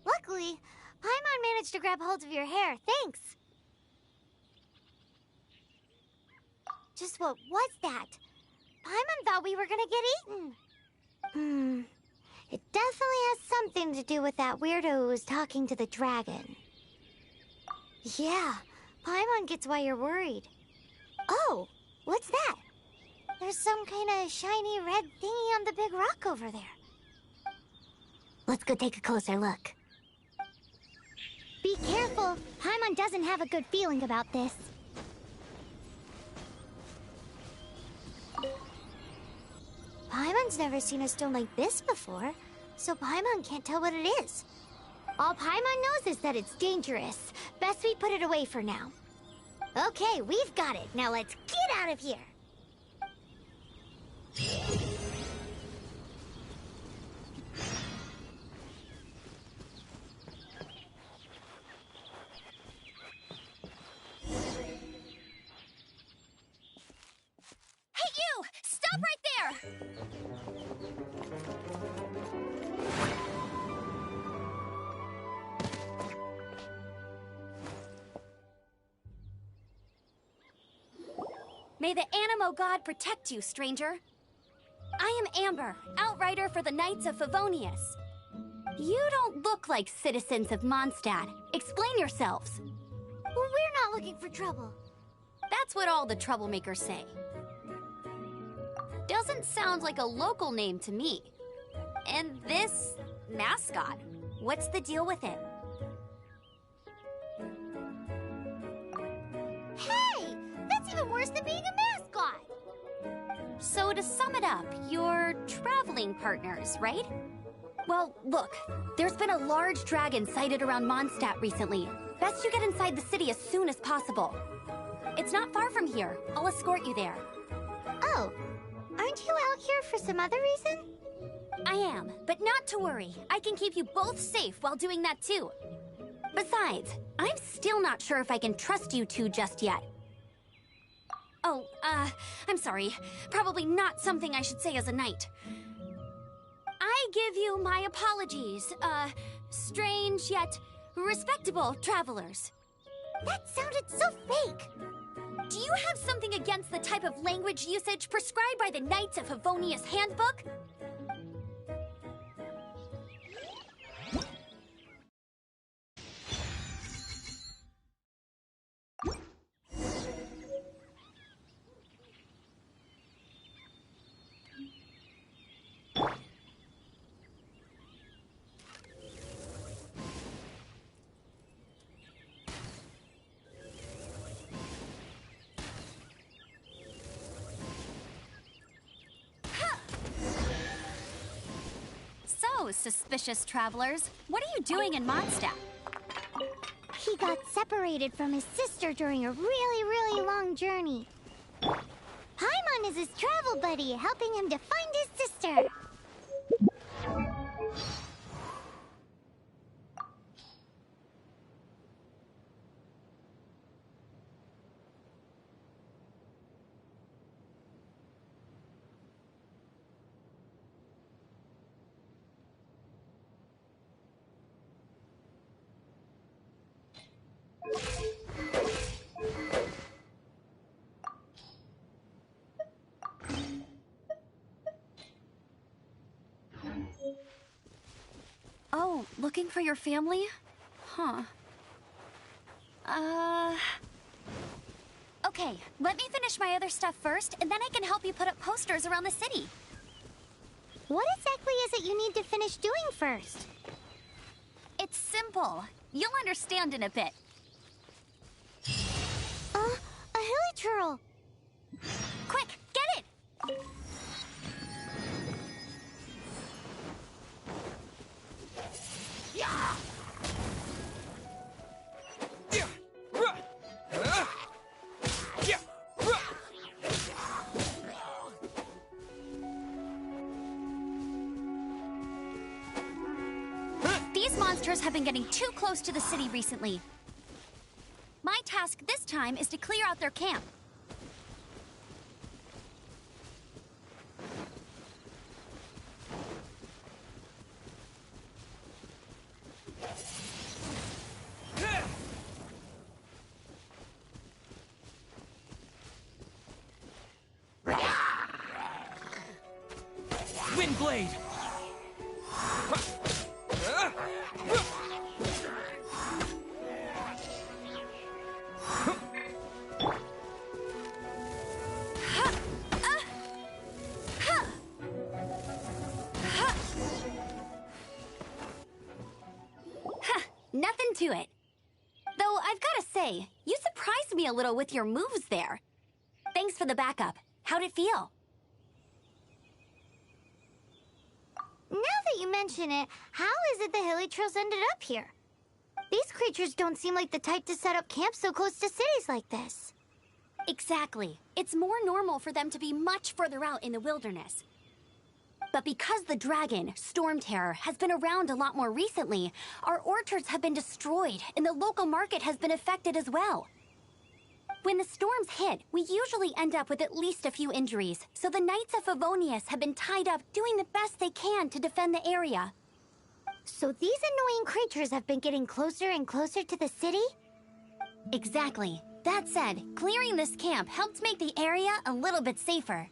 Luckily, Paimon managed to grab hold of your hair. Thanks. Just what was that? Paimon thought we were gonna get eaten. It definitely has something to do with that weirdo who was talking to the dragon. Yeah, Paimon gets why you're worried. Oh, what's that? There's some kind of shiny red thingy on the big rock over there. Let's go take a closer look. Be careful. Paimon doesn't have a good feeling about this. Paimon's never seen a stone like this before, so Paimon can't tell what it is. All Paimon knows is that it's dangerous. Best we put it away for now. Okay, we've got it. Now let's get out of here. Hey, you! Stop right there! May the Animo God protect you, stranger. I am Amber, outrider for the Knights of Favonius. You don't look like citizens of Mondstadt. Explain yourselves. Well, we're not looking for trouble. That's what all the troublemakers say. Doesn't sound like a local name to me. And this mascot, what's the deal with it? Hey! That's even worse than being a mascot! So to sum it up, you're traveling partners, right? Well, look, there's been a large dragon sighted around Mondstadt recently. Best you get inside the city as soon as possible. It's not far from here. I'll escort you there. Oh, aren't you out here for some other reason? I am, but not to worry. I can keep you both safe while doing that too. Besides, I'm still not sure if I can trust you two just yet. Oh, I'm sorry. Probably not something I should say as a knight. I give you my apologies, strange yet respectable travelers. That sounded so fake. Do you have something against the type of language usage prescribed by the Knights of Favonius Handbook? So, suspicious travelers, what are you doing in Mondstadt? He got separated from his sister during a really long journey. Paimon is his travel buddy, helping him to find his sister. Oh, looking for your family? Huh. Okay, let me finish my other stuff first, and then I can help you put up posters around the city. What exactly is it you need to finish doing first? It's simple. You'll understand in a bit. A hilly churl. Quick, get it! These monsters have been getting too close to the city recently. My task this time is to clear out their camp. say, you surprised me a little with your moves there. Thanks for the backup. How'd it feel? Now that you mention it, how is it the Hilly Trails ended up here? These creatures don't seem like the type to set up camp so close to cities like this. Exactly. It's more normal for them to be much further out in the wilderness. But because the dragon, Storm Terror, has been around a lot more recently, our orchards have been destroyed and the local market has been affected as well. When the storms hit, we usually end up with at least a few injuries, so the Knights of Favonius have been tied up doing the best they can to defend the area. So these annoying creatures have been getting closer and closer to the city? Exactly. That said, clearing this camp helped make the area a little bit safer.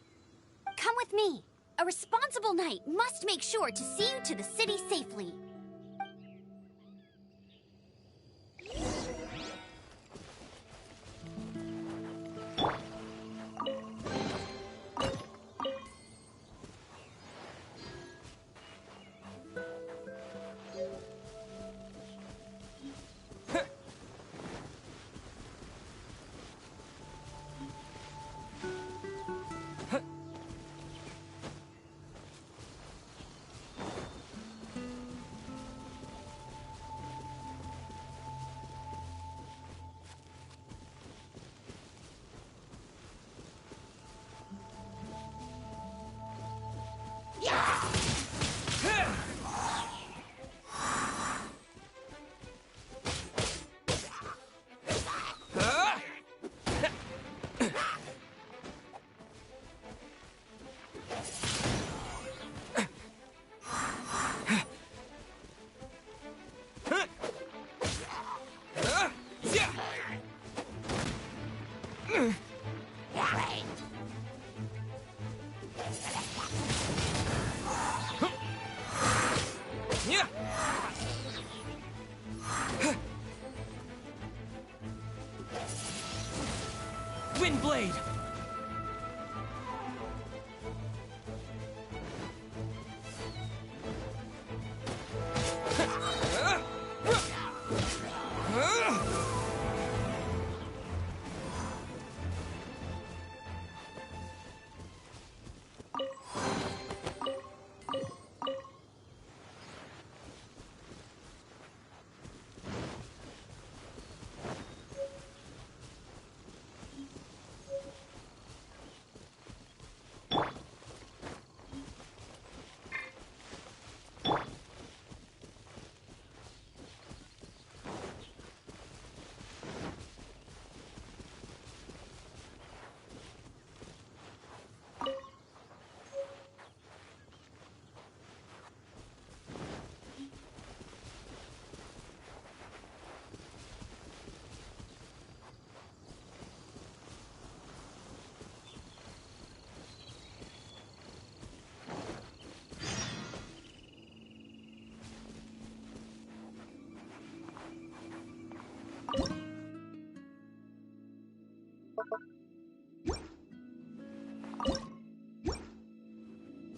Come with me. A responsible knight must make sure to see you to the city safely. Windblade!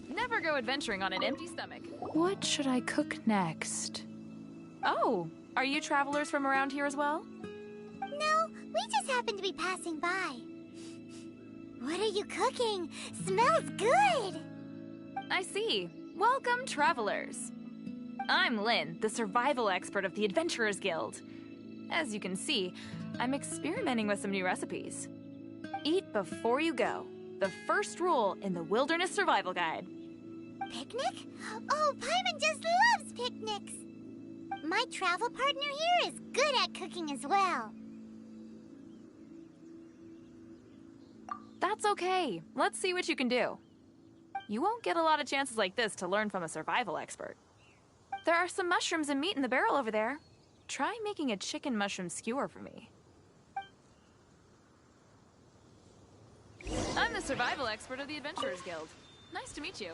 Never go adventuring on an empty stomach. What should I cook next? Oh, are you travelers from around here as well? No, we just happened to be passing by. What are you cooking? Smells good! I see. Welcome, travelers. I'm Lynn, the survival expert of the Adventurers Guild. As you can see, I'm experimenting with some new recipes. Eat before you go. The first rule in the Wilderness Survival Guide. Picnic? Oh, Paimon just loves picnics! My travel partner here is good at cooking as well. That's okay. Let's see what you can do. You won't get a lot of chances like this to learn from a survival expert. There are some mushrooms and meat in the barrel over there. Try making a chicken mushroom skewer for me. I'm the survival expert of the Adventurers Guild. Nice to meet you.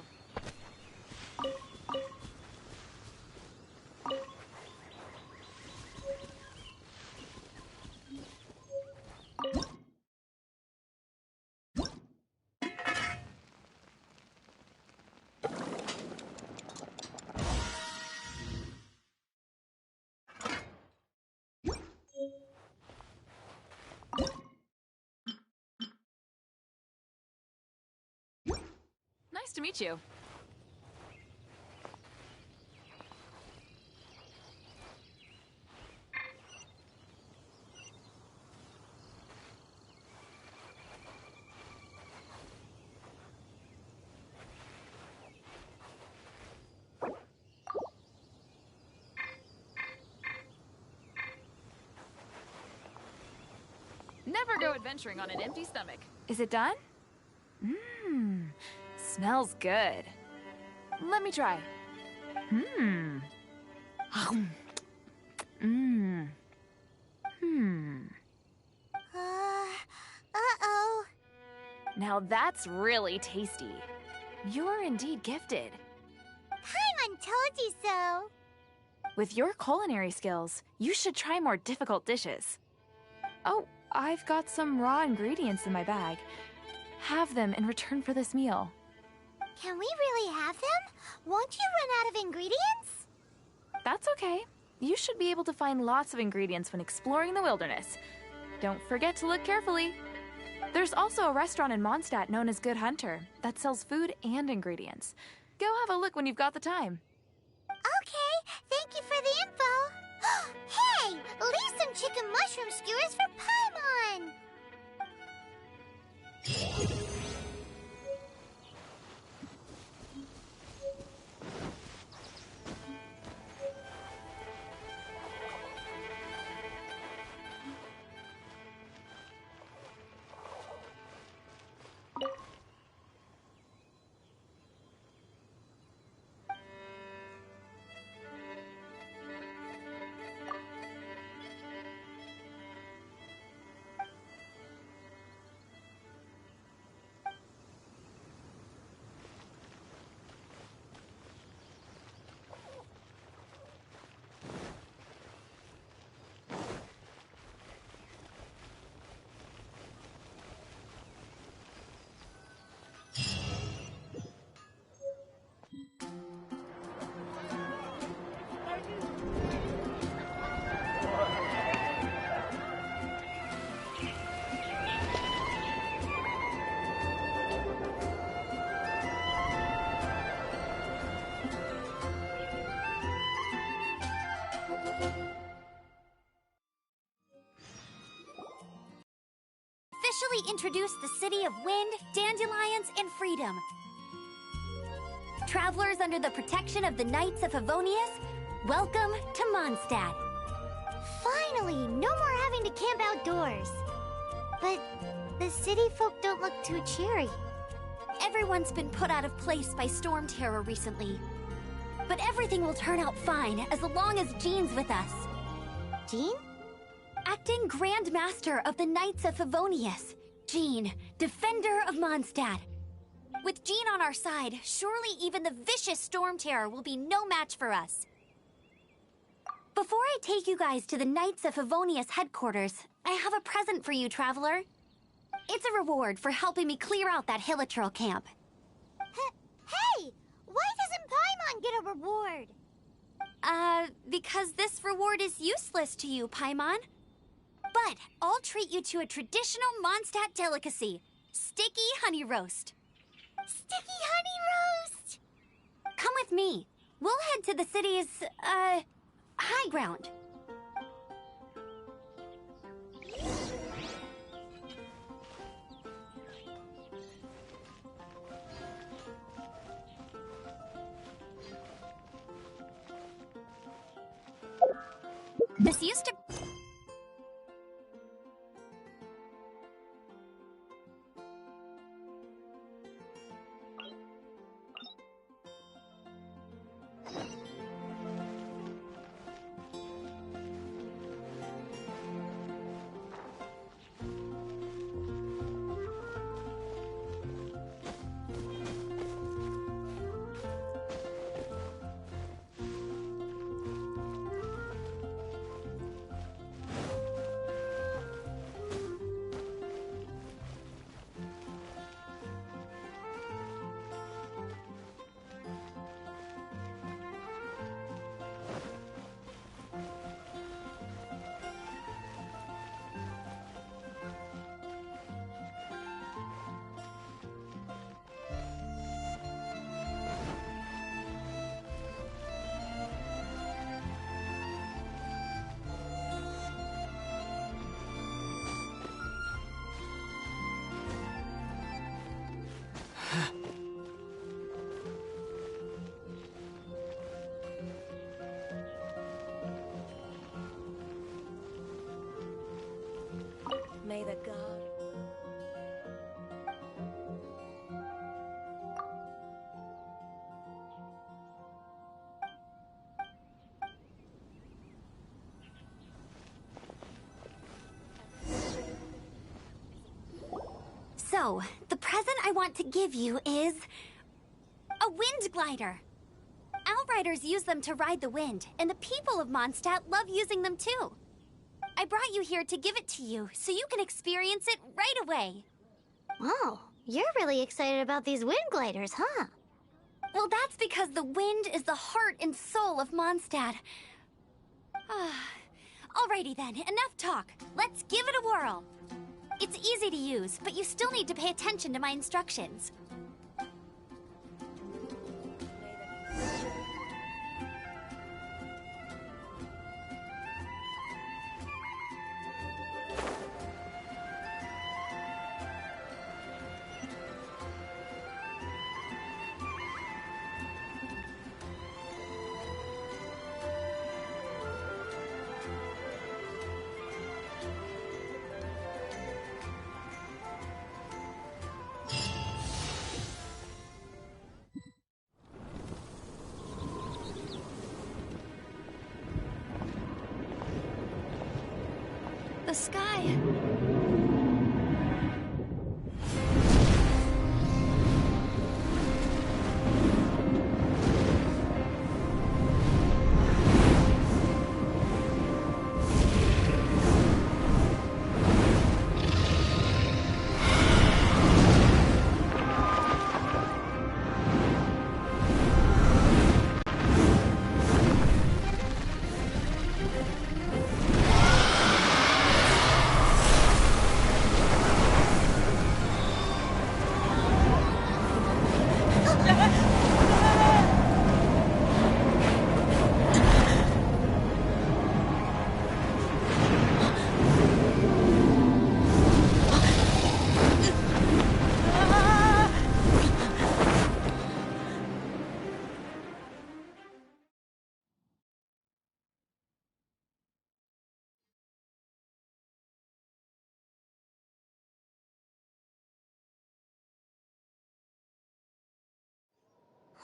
Nice to meet you. Never go adventuring on an empty stomach. Is it done? Mmm, smells good. Let me try. Mmm. Mmm. Hmm. Uh-oh. Now that's really tasty. You're indeed gifted. Paimon told you so. With your culinary skills, you should try more difficult dishes. Oh, I've got some raw ingredients in my bag. Have them in return for this meal. Can we really have them? Won't you run out of ingredients? That's okay. You should be able to find lots of ingredients when exploring the wilderness. Don't forget to look carefully. There's also a restaurant in Mondstadt known as Good Hunter that sells food and ingredients. Go have a look when you've got the time. Okay, thank you for the info. Hey, leave some chicken mushroom skewers for Paimon. Officially introduce the city of wind, dandelions, and freedom. Travelers under the protection of the Knights of Favonius, welcome to Mondstadt. Finally, no more having to camp outdoors. But the city folk don't look too cheery. Everyone's been put out of place by storm terror recently. But everything will turn out fine as long as Jean's with us. Jean? Acting Grand Master of the Knights of Favonius, Jean, Defender of Mondstadt. With Jean on our side, surely even the vicious storm terror will be no match for us. Before I take you guys to the Knights of Favonius headquarters, I have a present for you, Traveler. It's a reward for helping me clear out that Hilichurl camp. Hey! Why doesn't Paimon get a reward? Because this reward is useless to you, Paimon. But I'll treat you to a traditional Mondstadt delicacy, sticky honey roast. Sticky honey roast! Come with me. We'll head to the city's, high ground. This used to... May the god... So, the present I want to give you is... a wind glider. Outriders use them to ride the wind, and the people of Mondstadt love using them too. I brought you here to give it to you, so you can experience it right away. Oh, you're really excited about these wind gliders, huh? Well, that's because the wind is the heart and soul of Mondstadt. Alrighty then, enough talk. Let's give it a whirl. It's easy to use, but you still need to pay attention to my instructions. The sky...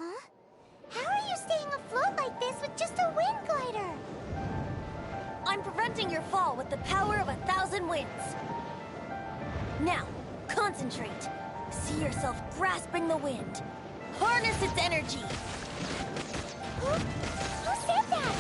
Huh? How are you staying afloat like this with just a wind glider? I'm preventing your fall with the power of 1,000 winds. Now, concentrate. See yourself grasping the wind. Harness its energy. Who said that?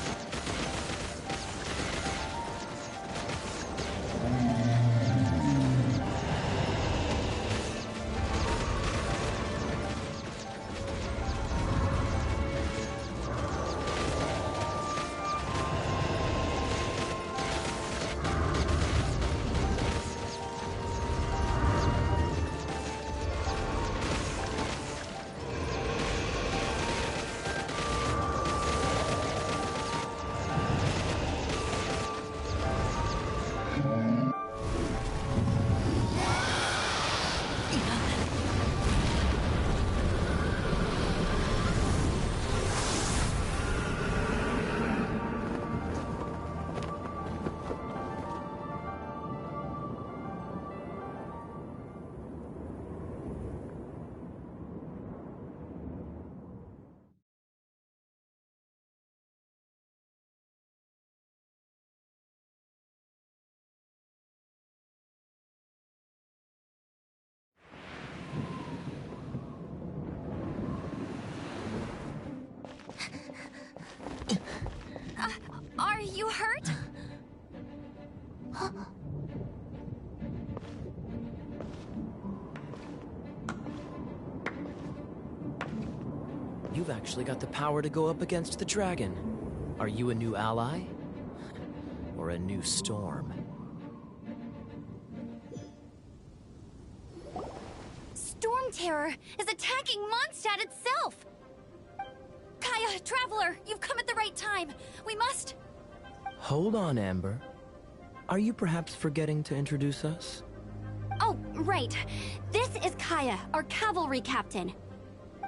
Are you hurt? You've actually got the power to go up against the dragon. Are you a new ally? Or a new storm? Storm Terror is attacking Mondstadt itself! Kaya, Traveler, you've come at the right time. We must... Hold on, Amber. Are you perhaps forgetting to introduce us? Oh, right. This is Kaya, our cavalry captain.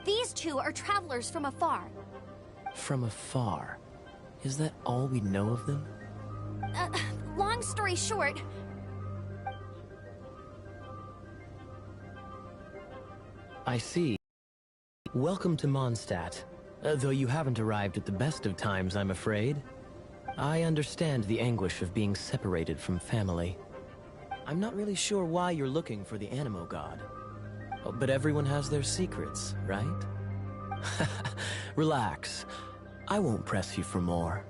These two are travelers from afar. From afar? Is that all we know of them? Long story short... I see. Welcome to Mondstadt. Though you haven't arrived at the best of times, I'm afraid. I understand the anguish of being separated from family. I'm not really sure why you're looking for the Animo God. But everyone has their secrets, right? Relax. I won't press you for more.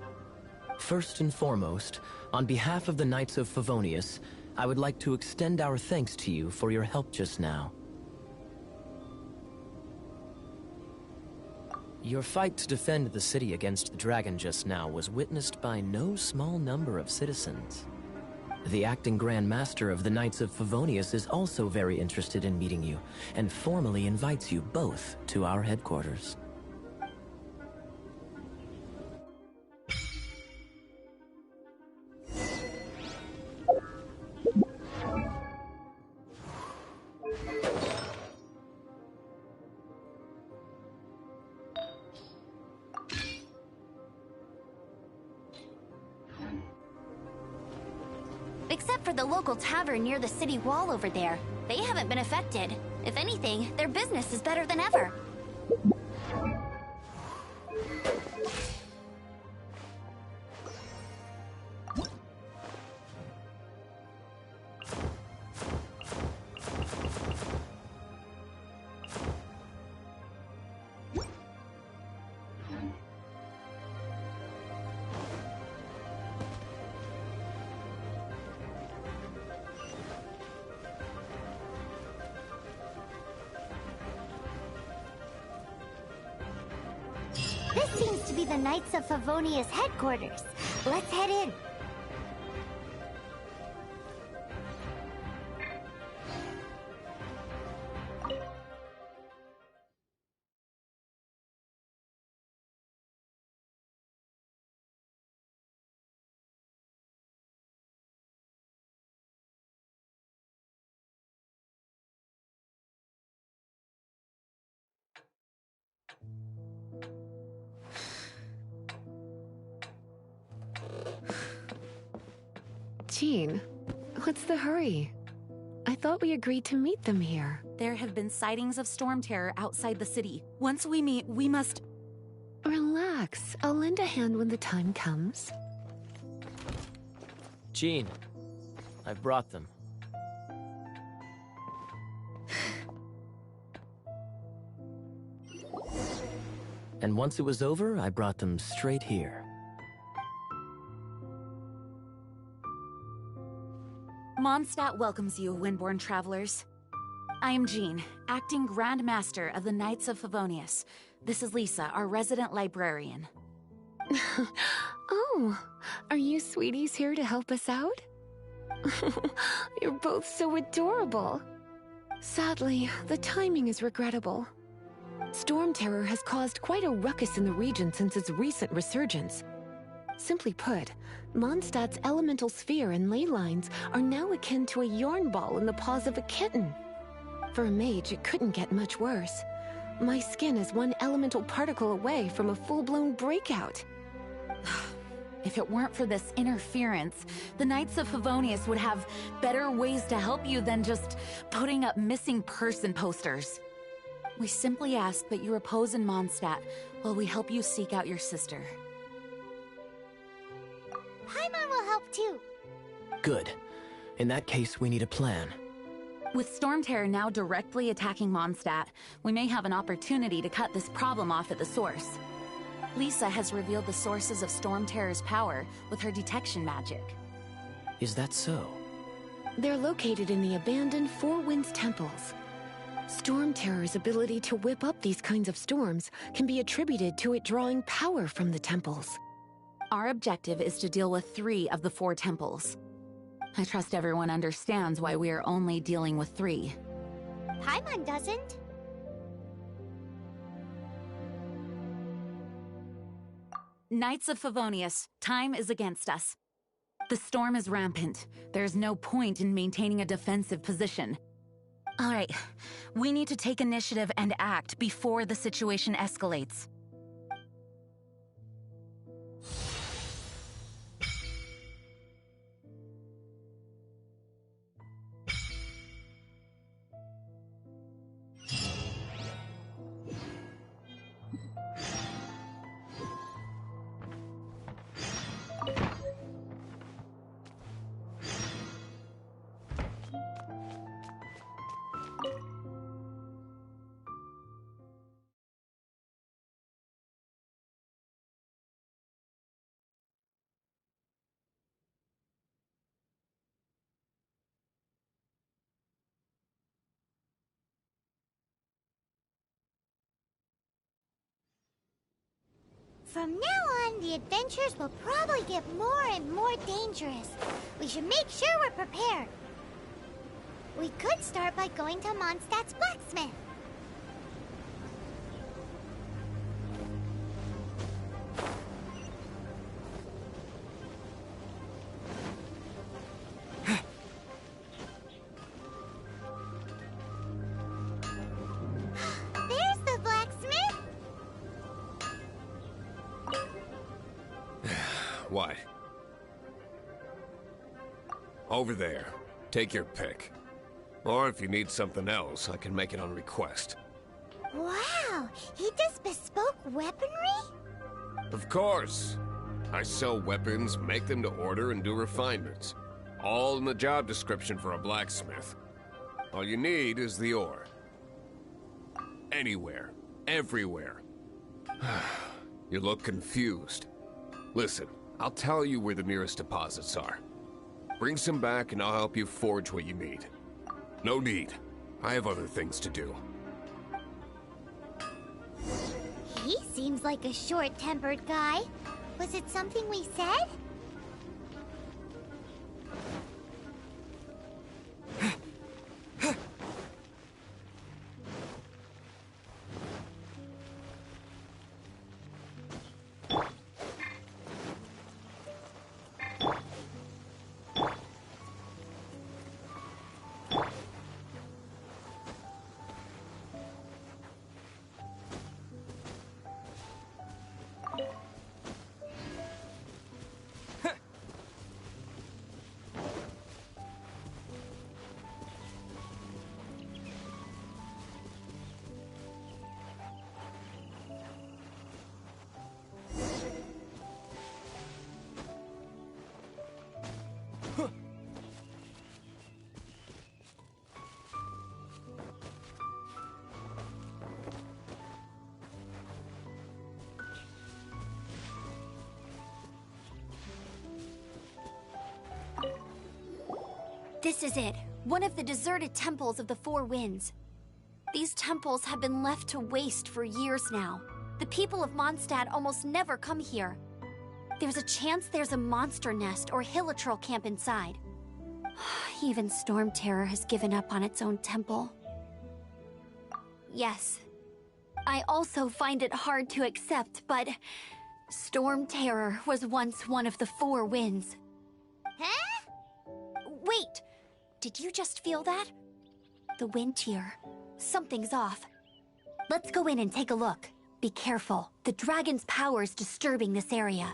First and foremost, on behalf of the Knights of Favonius, I would like to extend our thanks to you for your help just now. Your fight to defend the city against the dragon just now was witnessed by no small number of citizens. The acting Grand Master of the Knights of Favonius is also very interested in meeting you, and formally invites you both to our headquarters. Except for the local tavern near the city wall over there. They haven't been affected. If anything, their business is better than ever. This seems to be the Knights of Favonius headquarters. Let's head in. Jean, what's the hurry? I thought we agreed to meet them here. There have been sightings of storm terror outside the city. Once we meet, we must... Relax. I'll lend a hand when the time comes. Jean, I've brought them. And once it was over, I brought them straight here. Mondstadt welcomes you, Windborn travelers. I am Jean, acting Grand Master of the Knights of Favonius. This is Lisa, our resident librarian. Oh, are you sweeties here to help us out? You're both so adorable. Sadly, the timing is regrettable. Storm terror has caused quite a ruckus in the region since its recent resurgence. Simply put, Mondstadt's elemental sphere and ley lines are now akin to a yarn ball in the paws of a kitten. For a mage, it couldn't get much worse. My skin is one elemental particle away from a full-blown breakout. If it weren't for this interference, the Knights of Favonius would have better ways to help you than just putting up missing person posters. We simply ask that you repose in Mondstadt while we help you seek out your sister. Paimon will help too. Good. In that case, we need a plan. With Storm Terror now directly attacking Mondstadt, we may have an opportunity to cut this problem off at the source. Lisa has revealed the sources of Storm Terror's power with her detection magic. Is that so? They're located in the abandoned Four Winds temples. Storm Terror's ability to whip up these kinds of storms can be attributed to it drawing power from the temples. Our objective is to deal with 3 of the 4 temples. I trust everyone understands why we are only dealing with 3. Paimon doesn't. Knights of Favonius, time is against us. The storm is rampant. There's no point in maintaining a defensive position. All right, we need to take initiative and act before the situation escalates. From now on, the adventures will probably get more and more dangerous. We should make sure we're prepared. We could start by going to Mondstadt's blacksmith. There's the blacksmith. What? Over there. Take your pick. Or if you need something else, I can make it on request. Wow, he does bespoke weaponry? Of course. I sell weapons, make them to order, and do refinements. All in the job description for a blacksmith. All you need is the ore. Anywhere. Everywhere. You look confused. Listen, I'll tell you where the nearest deposits are. Bring some back and I'll help you forge what you need. No need. I have other things to do. He seems like a short-tempered guy. Was it something we said? This is it. One of the deserted temples of the Four Winds. These temples have been left to waste for years now. The people of Mondstadt almost never come here. There's a chance there's a monster nest or hilitrol camp inside. Even Storm Terror has given up on its own temple. Yes. I also find it hard to accept, but Storm Terror was once one of the Four Winds. Huh? Wait! Did you just feel that? The wind here. Something's off. Let's go in and take a look. Be careful. The dragon's power is disturbing this area.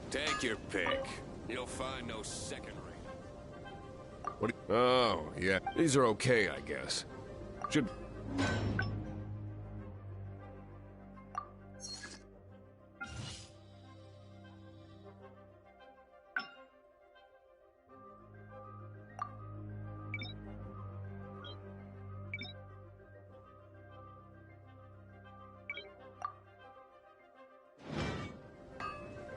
Take your pick. You'll find no second rate. What? Oh, yeah. These are okay, I guess. Should.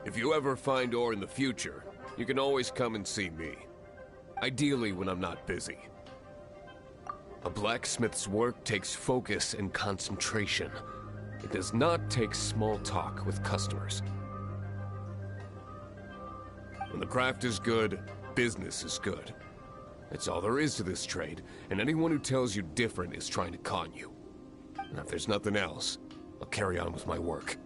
If you ever find ore in the future, you can always come and see me. Ideally when I'm not busy. A blacksmith's work takes focus and concentration. It does not take small talk with customers. When the craft is good, business is good. That's all there is to this trade, and anyone who tells you different is trying to con you. And if there's nothing else, I'll carry on with my work.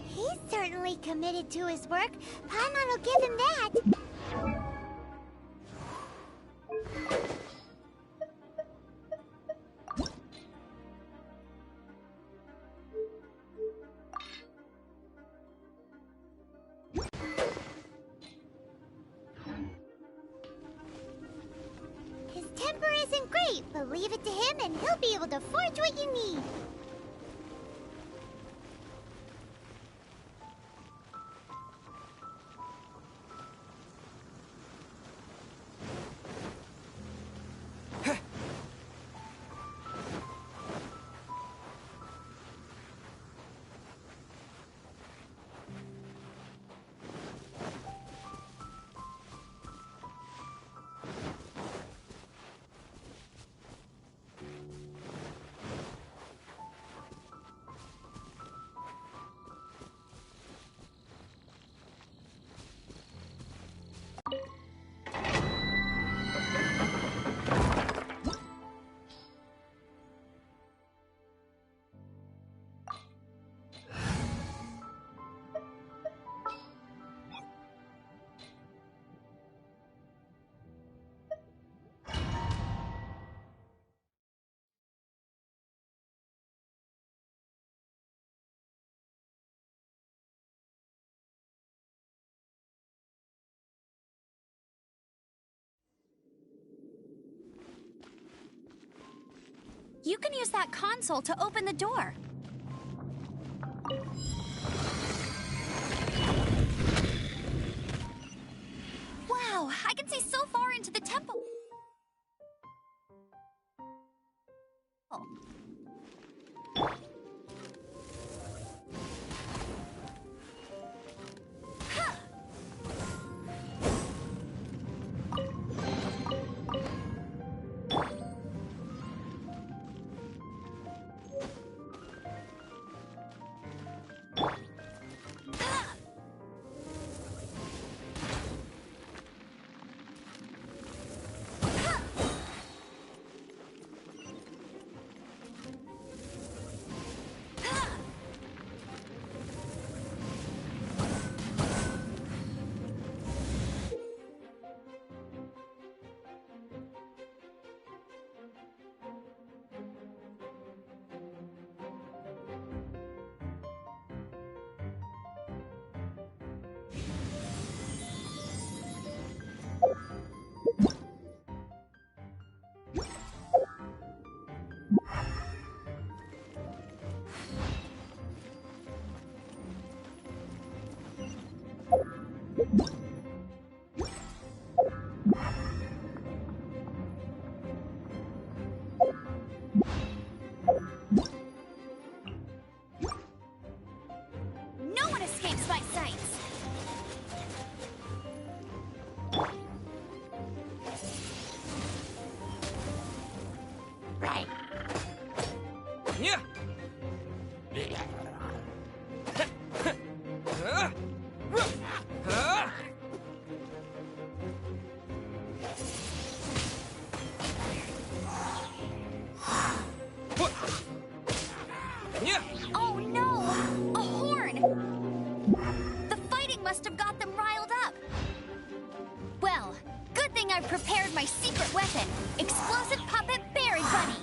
He's certainly committed to his work. Paimon will give him that. His temper isn't great, but leave it to him and he'll be able to forge what you need. You can use that console to open the door. Wow, I can see so far into the temple. No one escapes my sights. Right. Yeah. Oh no! A horn! The fighting must have got them riled up. Well, good thing I prepared my secret weapon, explosive puppet Berry Bunny.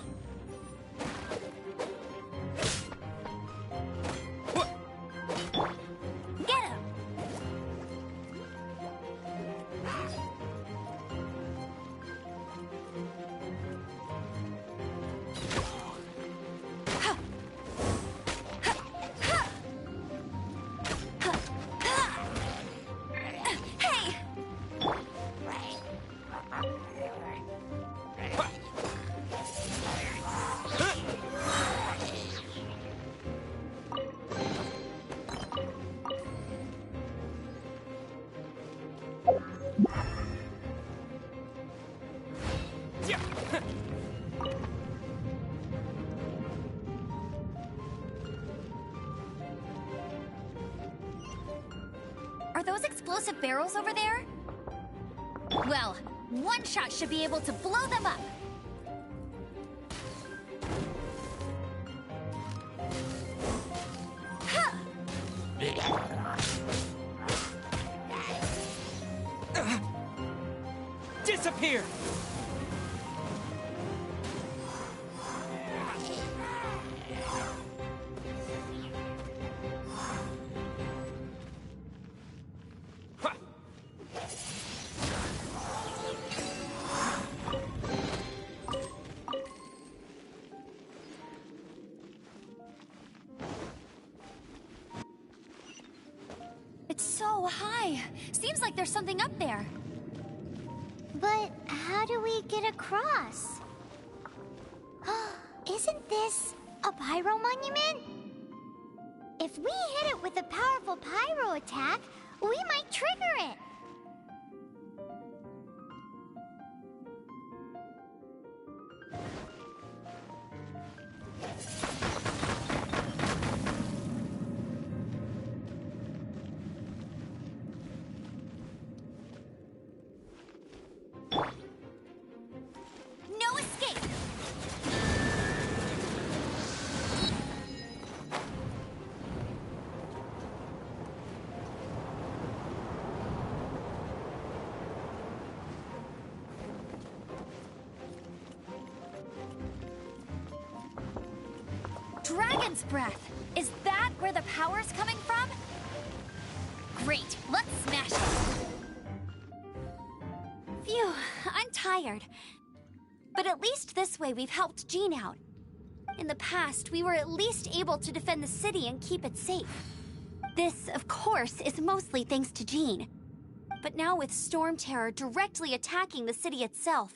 explosive barrels over there? Well, one shot should be able to blow them up. Disappear! It's so high. Seems like there's something up there. But how do we get across? Isn't this a pyro monument? If we hit it with a powerful pyro attack, we might trigger it. No escape! Dragon's breath! Is that where the power's coming from? Great, let's smash it! Phew, I'm tired. But at least this way we've helped Jean out. In the past, we were at least able to defend the city and keep it safe. This, of course, is mostly thanks to Jean. But now with Storm Terror directly attacking the city itself,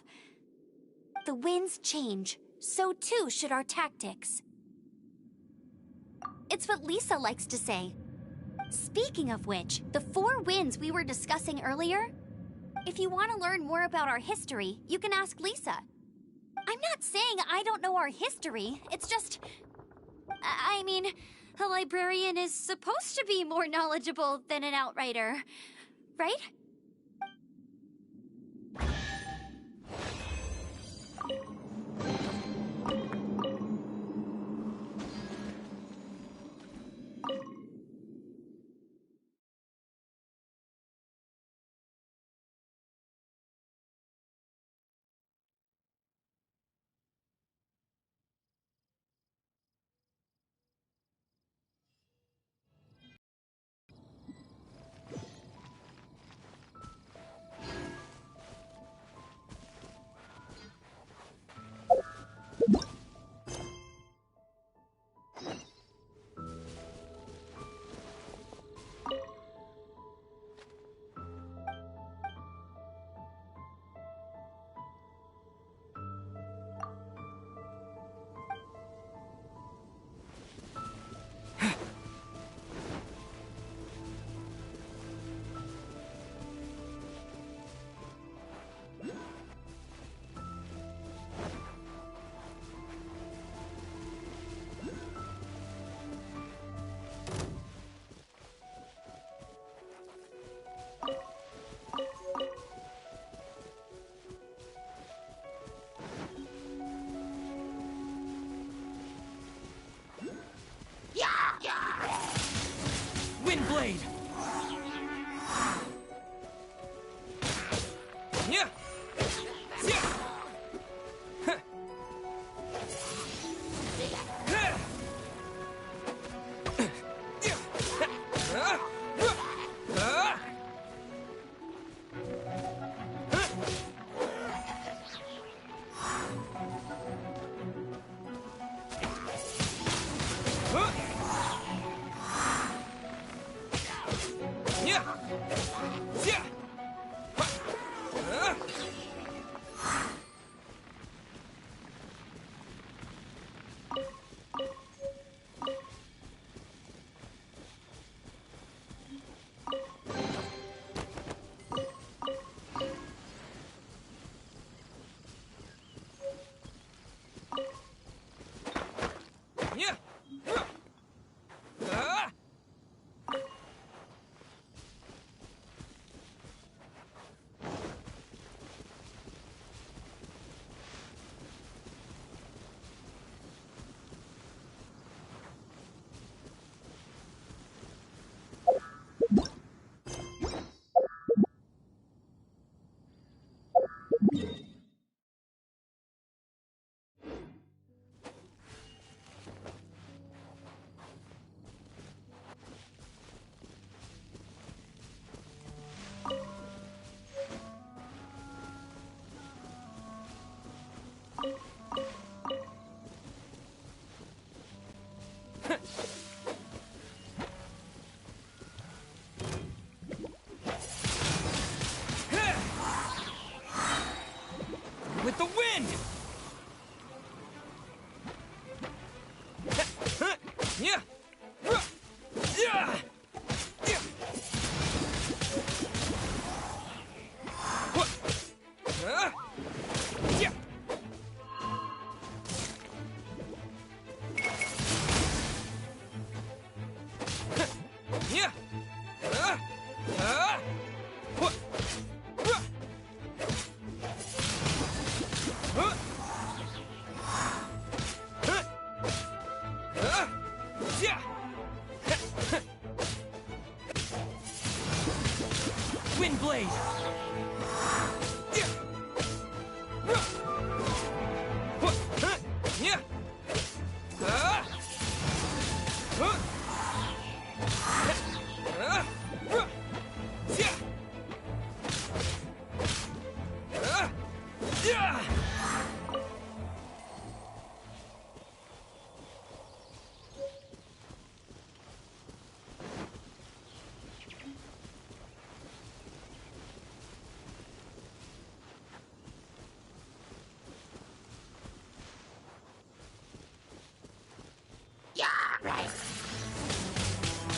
the winds change, so too should our tactics. It's what Lisa likes to say. Speaking of which, the 4 winds we were discussing earlier, if you want to learn more about our history, you can ask Lisa. I'm not saying I don't know our history, it's just... I mean, a librarian is supposed to be more knowledgeable than an outrider, right?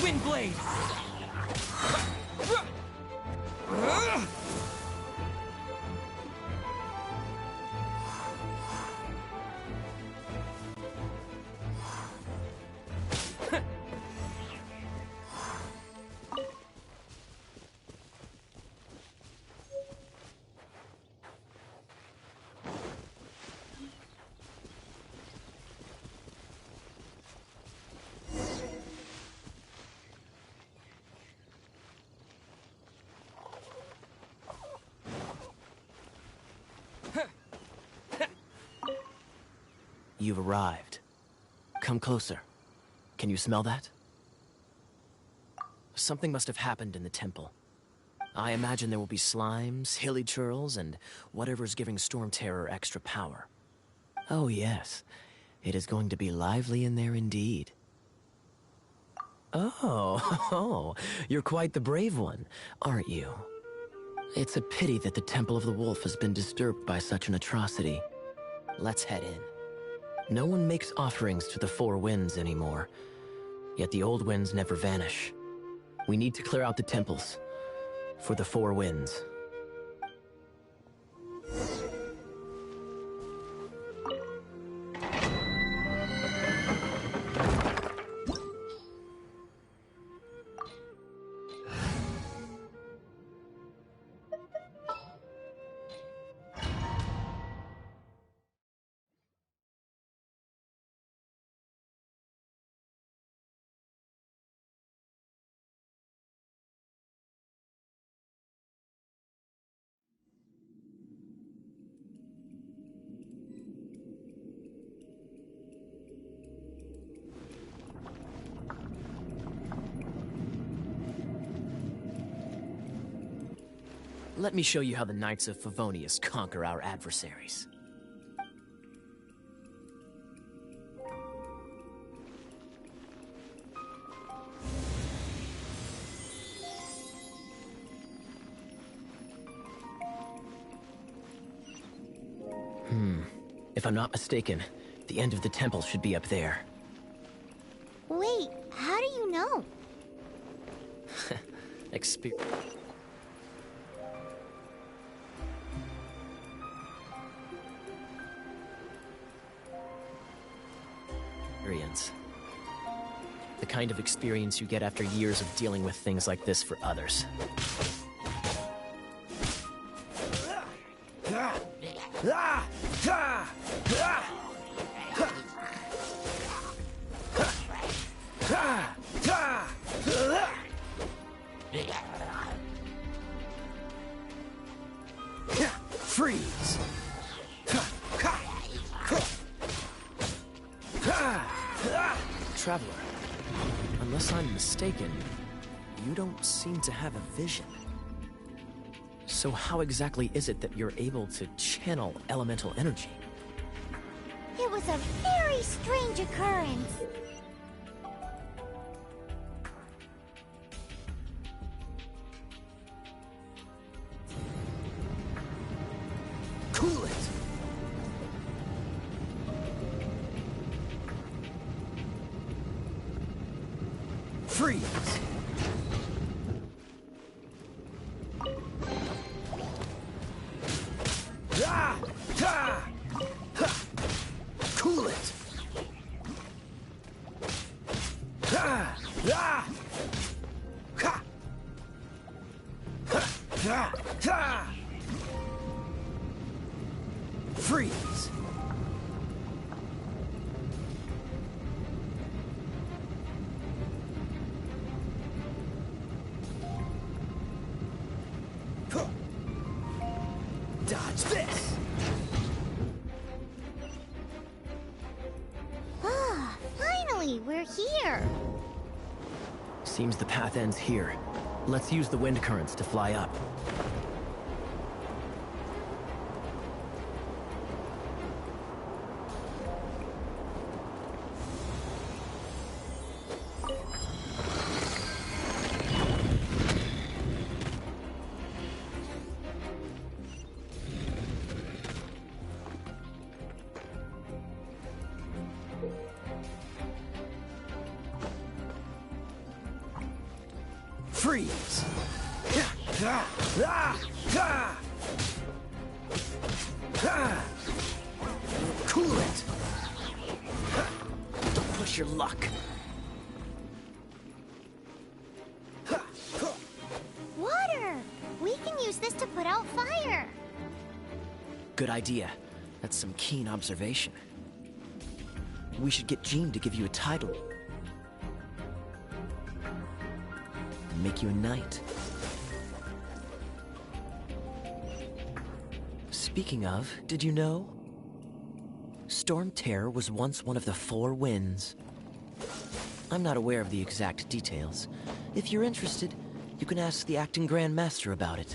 Windblade! You've arrived. Come closer. Can you smell that? Something must have happened in the temple. I imagine there will be slimes, hilly churls, and whatever's giving Storm Terror extra power. Oh yes, it is going to be lively in there indeed. Oh, you're quite the brave one, aren't you? It's a pity that the Temple of the Wolf has been disturbed by such an atrocity. Let's head in. No one makes offerings to the Four Winds anymore, yet the old winds never vanish. We need to clear out the temples for the Four Winds. Let me show you how the Knights of Favonius conquer our adversaries. If I'm not mistaken, the end of the temple should be up there. Wait, how do you know? Experience. The kind of experience you get after years of dealing with things like this for others. Freeze! Traveler, unless I'm mistaken, you don't seem to have a vision. So how exactly is it that you're able to channel elemental energy? It was a very strange occurrence. Cool it! Freeze! Cool it! Freeze! Dodge this! Ah, finally, we're here. Seems the path ends here. Let's use the wind currents to fly up. Freeze! Cool it! Don't push your luck. Water! We can use this to put out fire. Good idea. That's some keen observation. We should get Jean to give you a title. Make you a knight. Speaking of, did you know? Storm Terror was once one of the 4 winds. I'm not aware of the exact details. If you're interested, you can ask the acting Grand Master about it.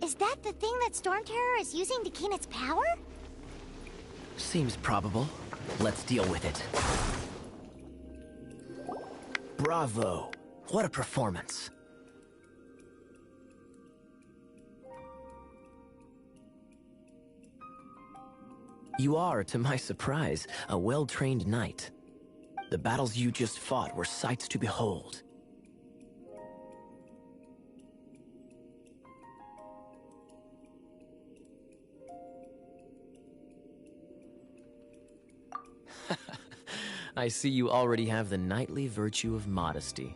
Is that the thing that Storm Terror is using to gain its power? Seems probable. Let's deal with it. Bravo! What a performance! You are, to my surprise, a well-trained knight. The battles you just fought were sights to behold. I see you already have the knightly virtue of modesty.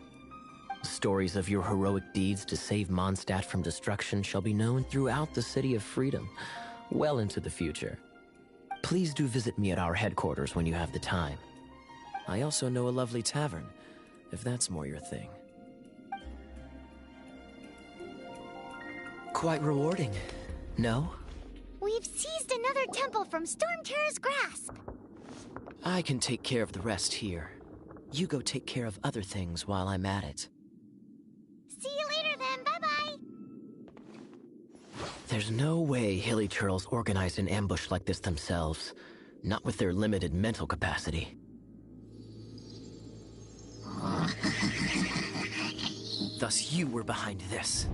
Stories of your heroic deeds to save Mondstadt from destruction shall be known throughout the City of Freedom, well into the future. Please do visit me at our headquarters when you have the time. I also know a lovely tavern, if that's more your thing. Quite rewarding, no? We've seized another temple from Storm Terror's grasp. I can take care of the rest here. You go take care of other things while I'm at it. See you later then, bye-bye. There's no way Hilly Turtles organized an ambush like this themselves. Not with their limited mental capacity. Thus you were behind this.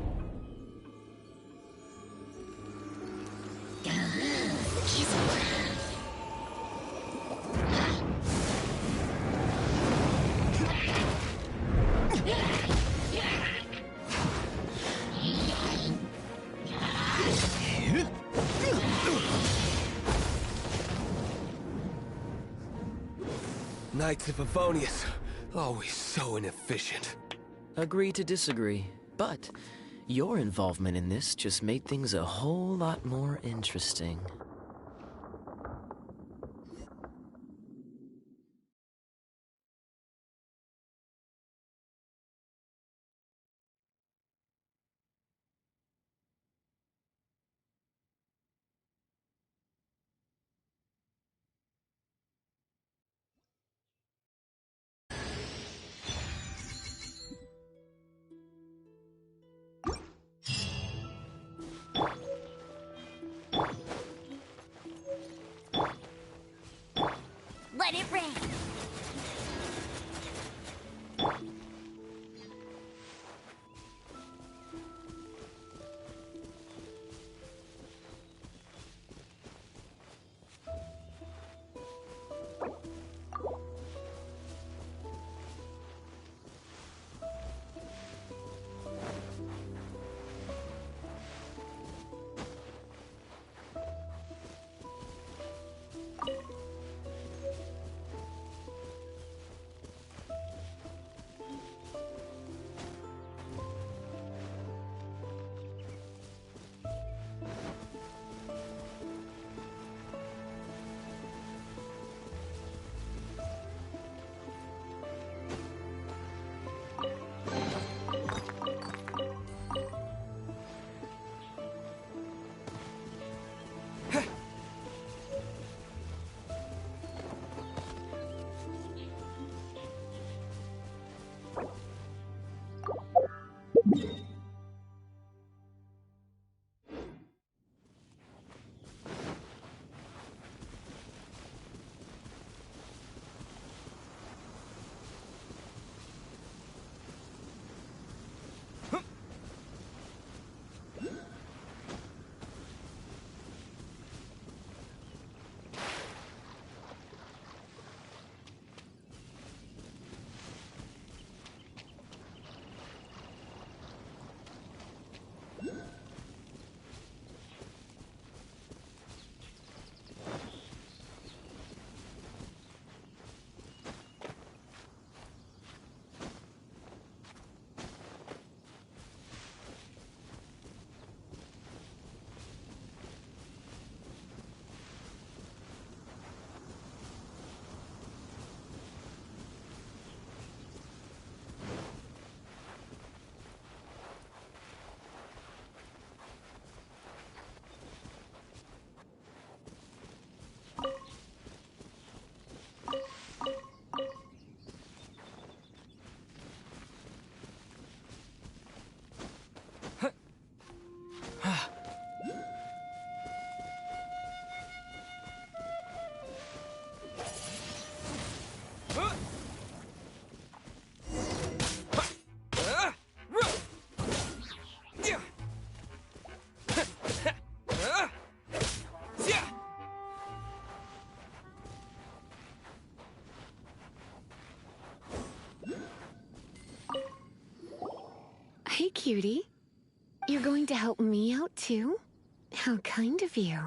Knights of Favonius, always so inefficient. Agree to disagree, but your involvement in this just made things a whole lot more interesting. Let it rain. cutie. You're going to help me out, too? How kind of you.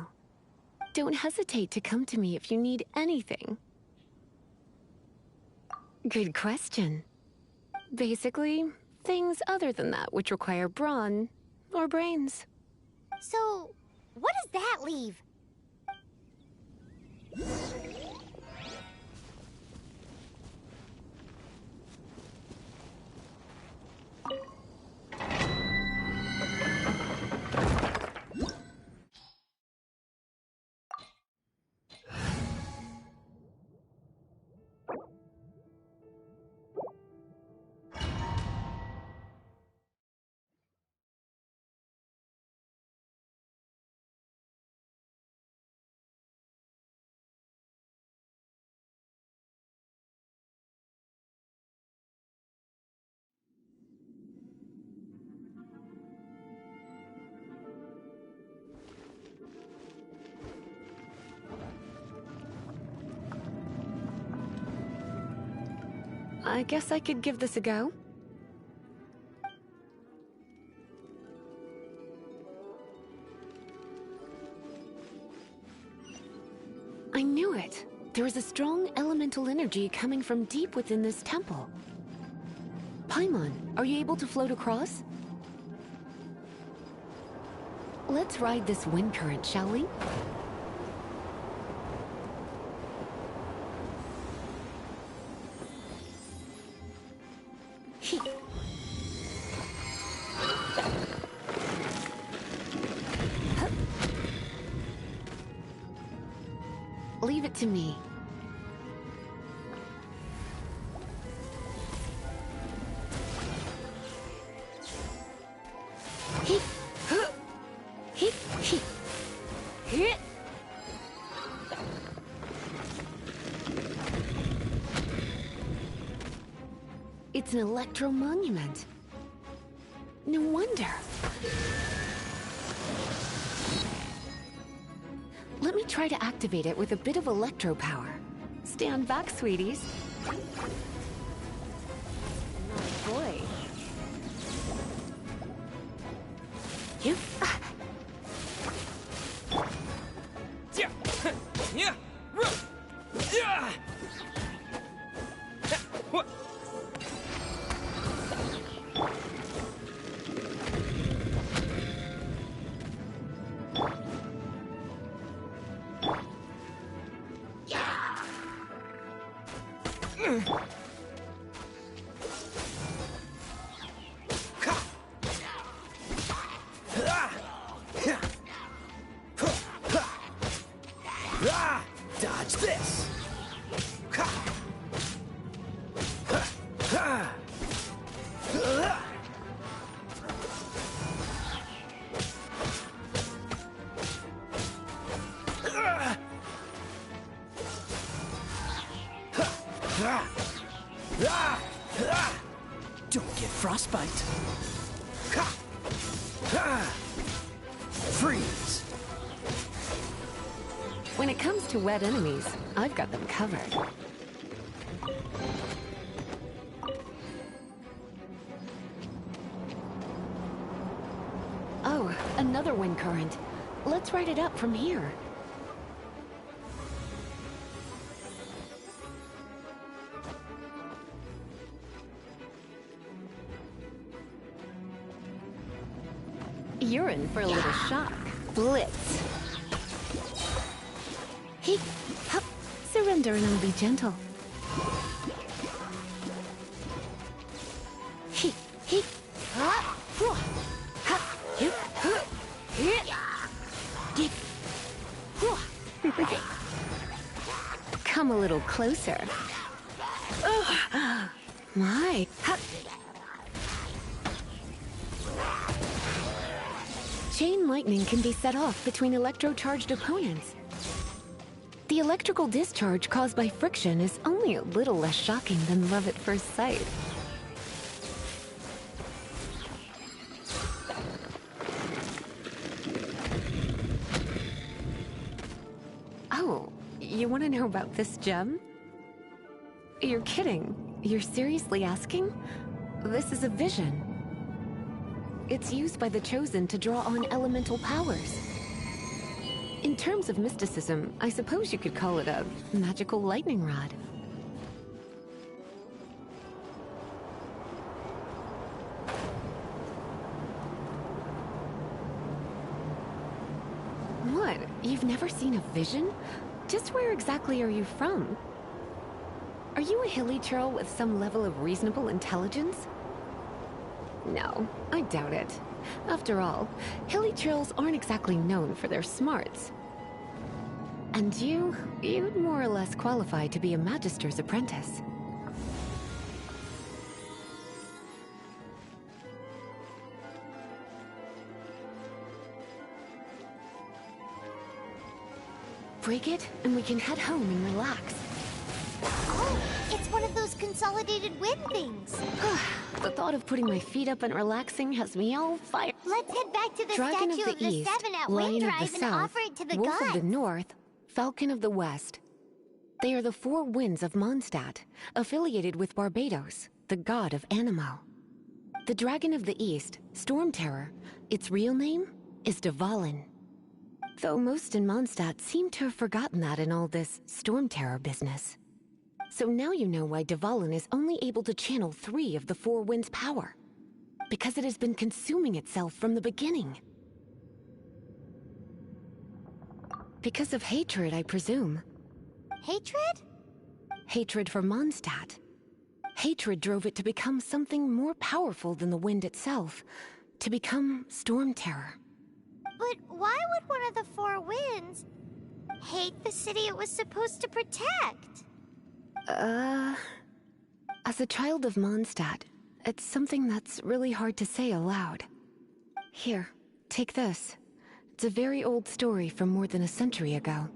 Don't hesitate to come to me if you need anything. Good question. Basically, things other than that which require brawn or brains. So, what does that leave? I guess I could give this a go. I knew it. There is a strong elemental energy coming from deep within this temple. Paimon, are you able to float across? Let's ride this wind current, shall we? Leave it to me. It's an electro monument. No wonder. Let me try to activate it with a bit of electro power. Stand back, sweeties. Oh boy. You. Dodge this! Don't get frostbite. Freeze! When it comes to wet enemies, I've got them covered. Oh, another wind current. Let's ride it up from here. You're in for a little shock. Blitz. Hey, hup. Surrender and I'll be gentle. Hey, hey. Ha, hua. Ha, you, hu, yeah. Dig. Hua. Come a little closer. Oh, my. Ha. Chain lightning can be set off between electro-charged opponents. The electrical discharge caused by friction is only a little less shocking than love at first sight. Oh, you want to know about this gem? You're kidding. You're seriously asking? This is a vision. it's used by the Chosen to draw on elemental powers. In terms of mysticism, I suppose you could call it a magical lightning rod. What? You've never seen a vision? Just where exactly are you from? Are you a hilly churl with some level of reasonable intelligence? No, I doubt it. After all, hilly churls aren't exactly known for their smarts. And you'd more or less qualify to be a magister's apprentice. Break it, and we can head home and relax. Oh, it's one of those consolidated wind things. The thought of putting my feet up and relaxing has me all fired. Let's head back to the Dragon statue of the East, Seven at Lion Wind of Drive the and South, offer it to the Wolf gods. of the North, Falcon of the West. They are the four winds of Mondstadt, affiliated with Barbados, the god of Anemo. The Dragon of the East, Storm Terror, its real name is Dvalin. Though most in Mondstadt seem to have forgotten that in all this Storm Terror business. So now you know why Dvalin is only able to channel 3 of the four winds' power. Because it has been consuming itself from the beginning. Because of hatred, I presume. Hatred? Hatred for Mondstadt. Hatred drove it to become something more powerful than the wind itself. To become Storm Terror. But why would one of the four winds hate the city it was supposed to protect? As a child of Mondstadt, it's something that's really hard to say aloud. Here, take this. It's a very old story from more than a century ago.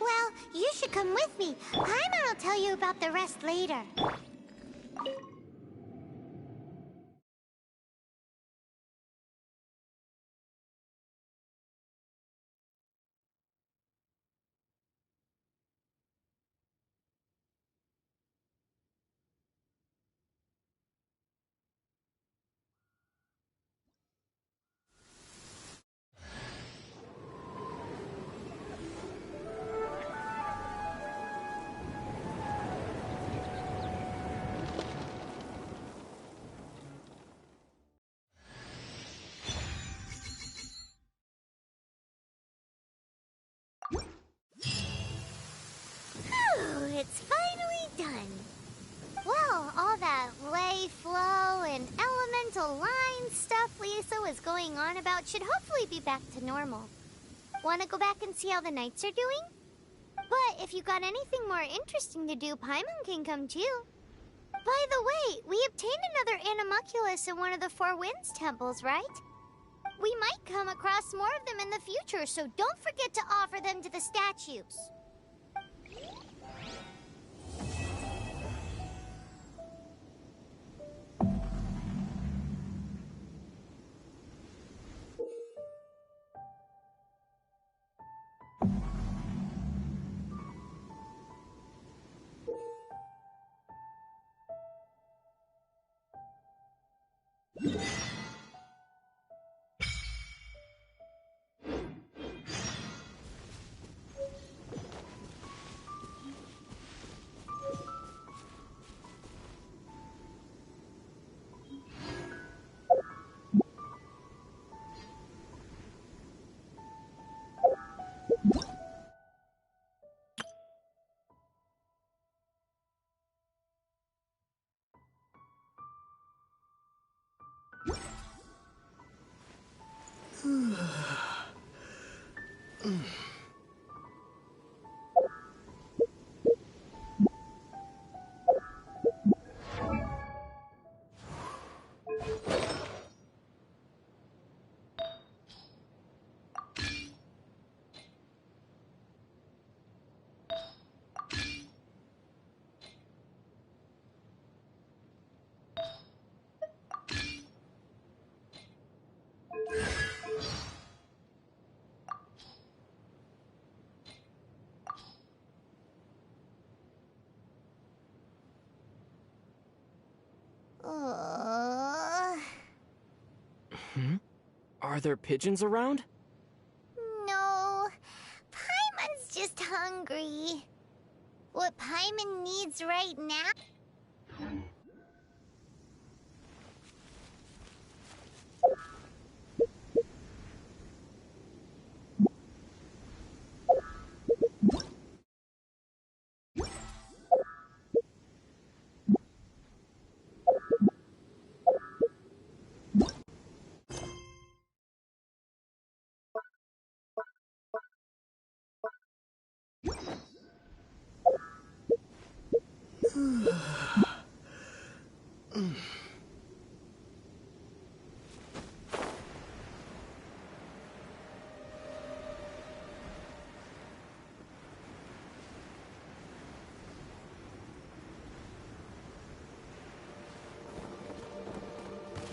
Well, you should come with me. Paimon will tell you about the rest later. It's finally done. Well, all that lay flow and elemental line stuff Lisa was going on about should hopefully be back to normal. Want to go back and see how the knights are doing? But if you got anything more interesting to do, Paimon can come too. By the way, we obtained another animalculus in one of the Four Winds temples, right? We might come across more of them in the future, so don't forget to offer them to the statues. Are there pigeons around? No, Paimon's just hungry. What Paimon needs right now...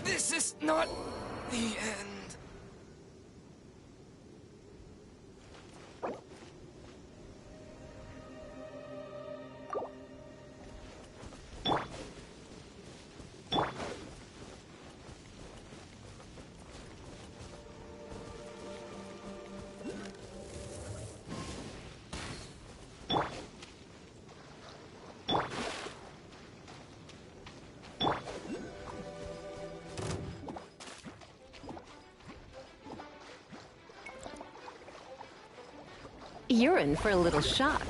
This is not the end. You're in for a little shock.